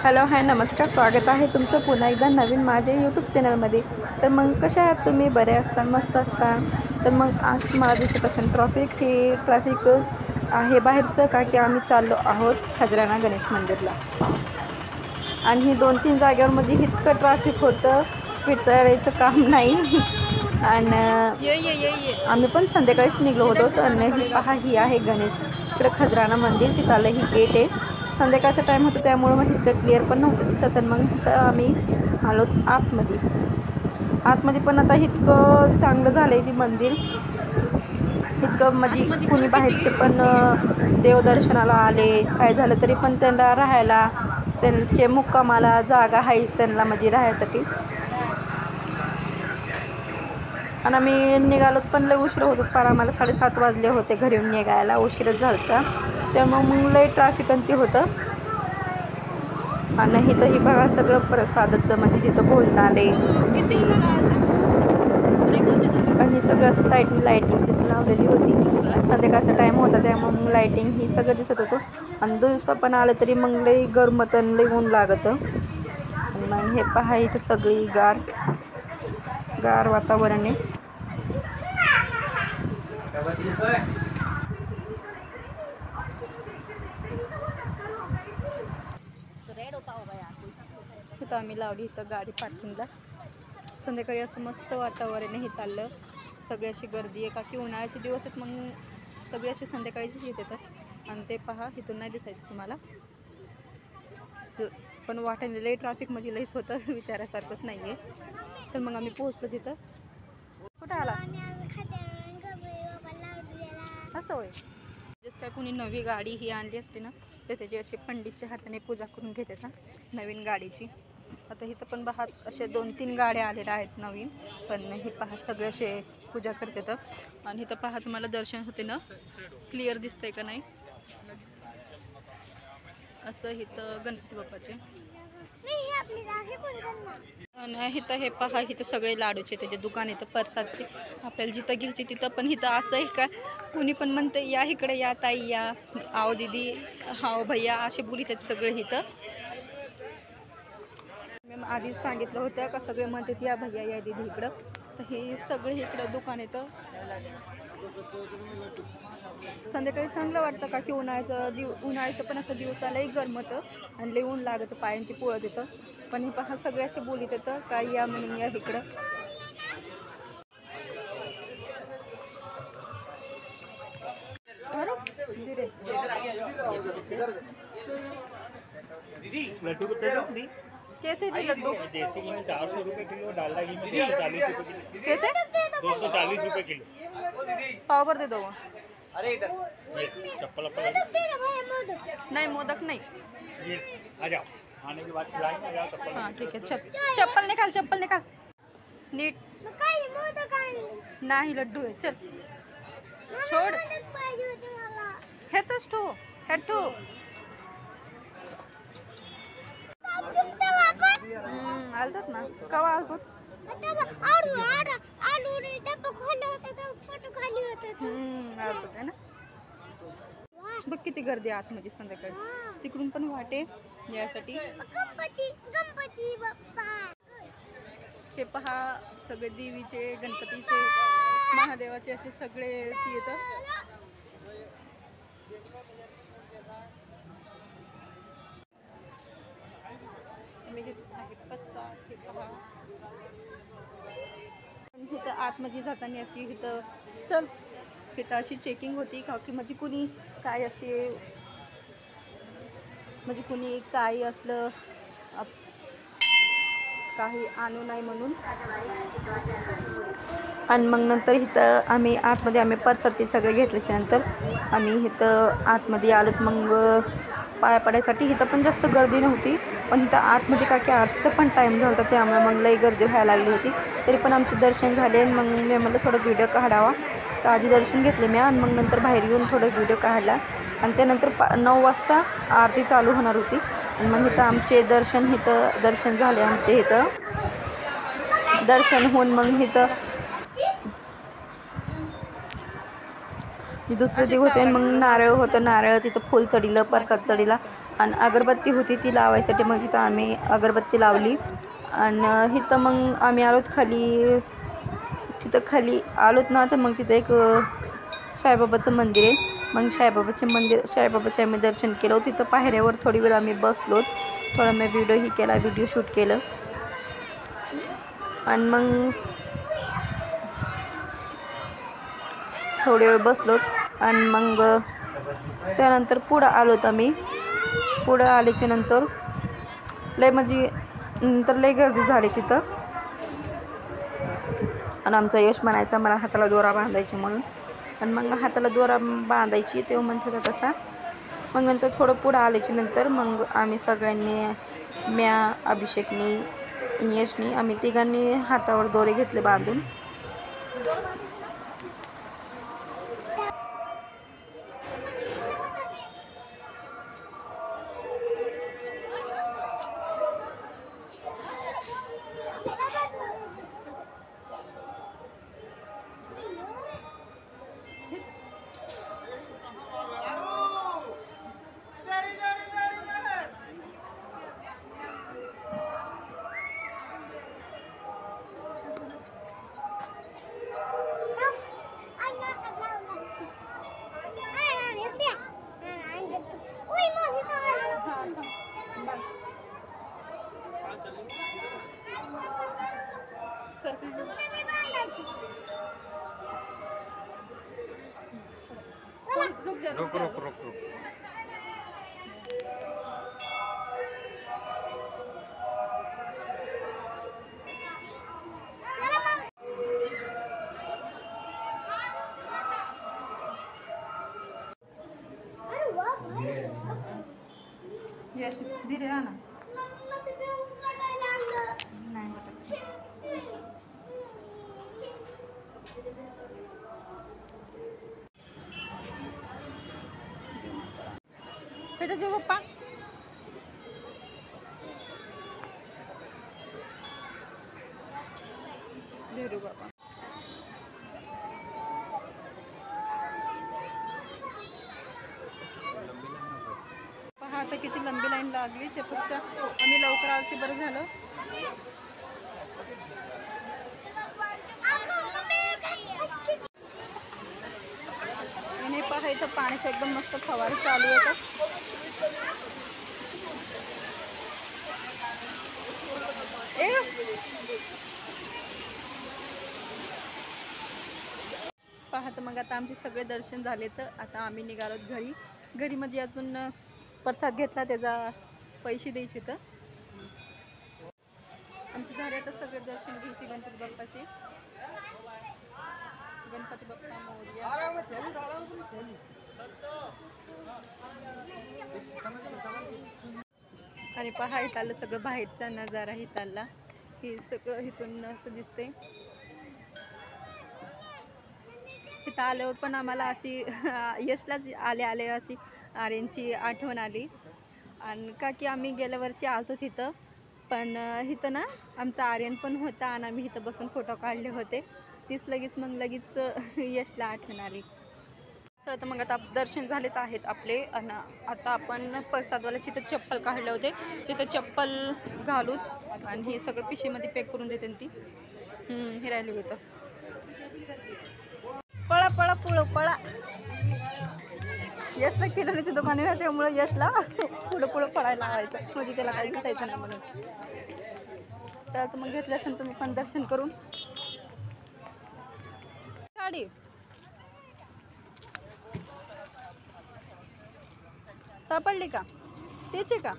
Hello hi नमस्कार, स्वागत आहे तुमचं पुन्हा एकदा नवीन माझ्या यूट्यूब चॅनलमध्ये। तर मग कशा आहात तुम्ही? बरे असताल, मस्त असता? तर मग आज तुम्हाला दिसत असेल ट्रॅफिक आहे बाहेरचं, का की आम्ही चाललो आहोत खजराना गणेश मंदिरला। आणि ही 2-3 जागेवर म्हणजे इतकं ट्रॅफिक होतं, विचारायचं काम नाही। आणि आम्ही पण संध्याकाळीच निघलो होतो। तर ही पहा, ही आहे गणेश इकडे खजराना मंदिर, तिथलं ही गेट आहे। संध्याकाळचा टाईम होता त्यामुळे मग इतकं क्लिअर पण नव्हतं दिसत। आणि मग इथं आम्ही आलो आतमध्ये पण आता इतकं चांगलं झालंय ती मंदिर, इतकं म्हणजे कुणी बाहेरचे पण देवदर्शनाला आले, काय झालं तरी पण त्यांना राहायला, त्यांचे मुक्कामाला जागा आहे त्यांना म्हणजे राहायसाठी। आणि आम्ही निघालो पण लय उशीर होत होता, पण आम्हाला 7:30 वाजले होते घरी निघायला, उशीरच झाला त्यामुळे मग लय ट्रॅफिक आणि ते होतं। आणि इथं ही बघा सगळं प्रसादाचं म्हणजे जिथं भोजनालय आणि सगळं असं साईडनी लाईटिंग तसं लावलेली होती। आणि संध्याकाळचा टाईम होता त्यामुळे मग लाईटिंग ही सगळं दिसत होतं। आणि दिवसा पण आलं तरी मग लई गरमत आणि लई ऊन लागतं। आणि मग हे पहा, इथं सगळी गार वातावरण आहे। इथं आम्ही लावली इथं गाडी पार्किंगला। संध्याकाळी असं मस्त वातावरण आहे, चाललं सगळी अशी गर्दी आहे, का की उन्हाळ्याचे दिवस आहेत, मग सगळे असे संध्याकाळीच येतात। आणि ते पहा, इथून नाही दिसायचं तुम्हाला, पण वाटायला लई ट्रॅफिक म्हणजे लईच होतं, विचारासारखंच नाही आहे। तर मग आम्ही पोहोचलो तिथं। कुठं आला असं होय, जसं काय कुणी नवी गाडी ही आणली असते ना, तर त्याची अशी पंडितच्या हाताने पूजा करून घेतात ना नवीन गाडीची। आता इथं पण पहा असे 2-3 गाड्या आलेल्या आहेत नवीन, पण हे पहा सगळे असे पूजा करतात। आणि इथं पहा तुम्हाला दर्शन होते ना, क्लिअर दिसतंय का नाही असं इथं गणपती बाप्पाचे। आणि इथं हे पहा, इथं सगळे लाडूचे त्याचे दुकान, इथं प्रसादचे आपल्याला जिथं घ्यायचे तिथं। पण इथं असं आहे का, कुणी पण म्हणते या इकडे, या ताई या, आओ दीदी, आओ भैया असे बोलीत सगळे इथं। मी आधीच सांगितलं होतं का सगळे म्हणतात या भैया या दीदी इकडं, तर हे सगळे इकडं दुकान येतं। संध्याकाळी चांगलं वाटतं, का की उन्हाळ्याचं पण असं दिवसालाही गरमतं आणि लई ऊन लागतं, पायाने ती पोळत येतं। पण हे पहा सगळे असे बोलीत येतं का या म्हणून या इकडं। कैसे दी लड्डू? देसी घी में 400 रुपये किलो, डालडा घी में 240 रुपये किलो। कैसे? 240 रुपये किलो। पाव भर दे दो। अरे इधर चप्पल नहीं, मोदक नहीं। ये आ जाओ, आने के बाद खिलाएंगे, आ जाओ चप्पल। हाँ ठीक है, चप्पल निकाल नीट। नाही लड्डू आहे, चल छोड़। हेतच ठो हेठो आलतात ना, कवा आलतो आलतो ना। बघ किती गर्दी आतमध्ये संध्याकाळी, तिकडून पण वाटे यासाठी। हे पहा सगळे देवीचे, गणपतीचे, महादेवाचे असे सगळे येतं। इथं आतमध्ये जाताना अशी इथं चल, इथं अशी चेकिंग होती का की म्हणजे कुणी काय असे, म्हणजे कुणी काही असलं काही आणू नाही म्हणून। आणि मग नंतर इथं आम्ही प्रसाद सगळे घेतल्याच्या नंतर आम्ही इथं आतमध्ये आलोत। मग पाया पडायसाठी इथं पण जास्त गर्दी नव्हती, पण इथं आतमध्ये का की आरतीचा पण टाईम झाला होता, त्यामुळे मग लई गर्दी व्हायला लागली होती। तरी पण आमचे दर्शन झाले। मग मी म्हणलं थोडं व्हिडिओ काढावा, तर आधी दर्शन घेतले मी आणि मग नंतर बाहेर येऊन थोडं व्हिडिओ काढला। आणि त्यानंतर 9 वाजता आरती चालू होणार होती। आणि मग इथं आमचे दर्शन झाले, आमचे इथं दर्शन होऊन मग इथं दुसरे दिवस होते। मग नारळ होतं, नारळ तिथं फुल चढिलं, प्रसाद चढिला। आणि अगरबत्ती होती ती लावायसाठी मग इथं आम्ही अगरबत्ती लावली. आणि इथं मग आम्ही आलोत खाली. तिथं खाली आलोत ना तर मग तिथं एक साईबाबाचं मंदिर आहे. मग साईबाबाचे आम्ही दर्शन केलं. तिथं पायऱ्यावर थोडी वेळ आम्ही बसलो. थोडा मी व्हिडिओही केला, व्हिडिओ शूट केलं. आणि मग थोडे वेळ बसलो. आणि मग त्यानंतर पुढं आलोत आम्ही. पुढं आल्याच्या नंतर लय गर्दी झाली तिथं. आणि आमचा यश म्हणायचा मला हाताला दोरा बांधायची म्हणून. आणि मग हाताला दोरा बांधायची तेव्हा म्हणत होता तसा. मग नंतर थोडं पुढं आल्याच्या नंतर मग आम्ही सगळ्यांनी, म्या, अभिषेकनी, यशनी, आम्ही तिघांनी हातावर दोरे घेतले बांधून. रुक रुक रुक रुक. यश धीरे राहा ना. नाही जेव्हा पप्पा भेटू बाबा. पहा आता किती लंबी लाईन लागली. त्यापेक्षा आम्ही लवकर आलो ते बरं झालं. आणि पहा इथं पाण्याचा एकदम मस्त फवारा चालू होता. पाहत मग आता आमचे सगळे दर्शन झाले. तर आता आम्ही निघालोत घरी म्हणजे अजून प्रसाद घेतला त्याचा पैसे द्यायचे. तर आमचे झाले आता सगळे दर्शन घ्यायचे गणपती बाप्पाचे. गणपती बाप्पा मोरया. आणि पहा इथं आलं सगळं बाहेरचा नजारा. इथं आला हे सगळं इथून असं दिसते. इथं आल्यावर पण आम्हाला अशी यशलाच आले अशी आर्यनची आठवण आली. आणि का की आम्ही गेल्या वर्षी आलतो तिथं, पण इथं ना आमचा आर्यन पण होता आणि आम्ही इथं बसून फोटो काढले होते. तीच लगेच यशला आठवण आली. चला तर मग आता दर्शन झालेत आहेत आपले. आणि आता आपण प्रसादवाला तिथं चप्पल काढले होते तिथं चप्पल घालूत. आणि हे सगळं पिशवीमध्ये पॅक करून देते ती. हे राहिले होतं. पळा पळा पळा. यशला खेळण्याची दुकाने ना त्यामुळे यशला पुढं पळायला लावायचं म्हणजे त्याला काही दिसायचं नाही म्हणून. चला तर मग घेतलं असेल तुम्ही पण दर्शन करून. गाडी सापडली का? त्याची का?